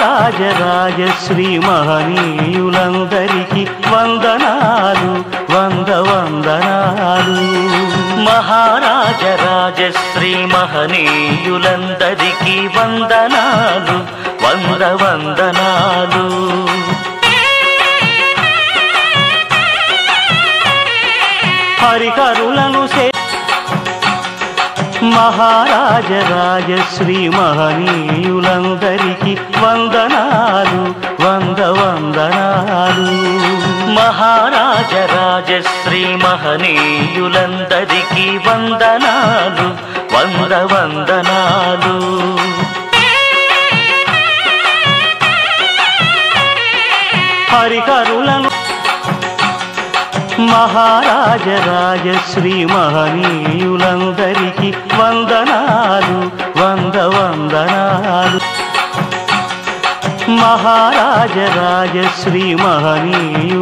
మహారాజరాజశ్రీ మహనీయులందరికీ వందనాలు వందనాలు మహారాజరాజశ్రీ మహనీయులందరికీ వందనాలు వందనాలు హరిహరులను మహారాజరాజశ్రీ మహనీయులందరికీ వందనాలు వందనాలు మహారాజరాజశ్రీ మహనీయులందరికీ వందనాలు వందనాలు హరిహరులను మహారాజరాజశ్రీ మహనీయులందరికీ వందనాలు వందనాలు మహారాజరాజశ్రీ మహనీయులందరికీ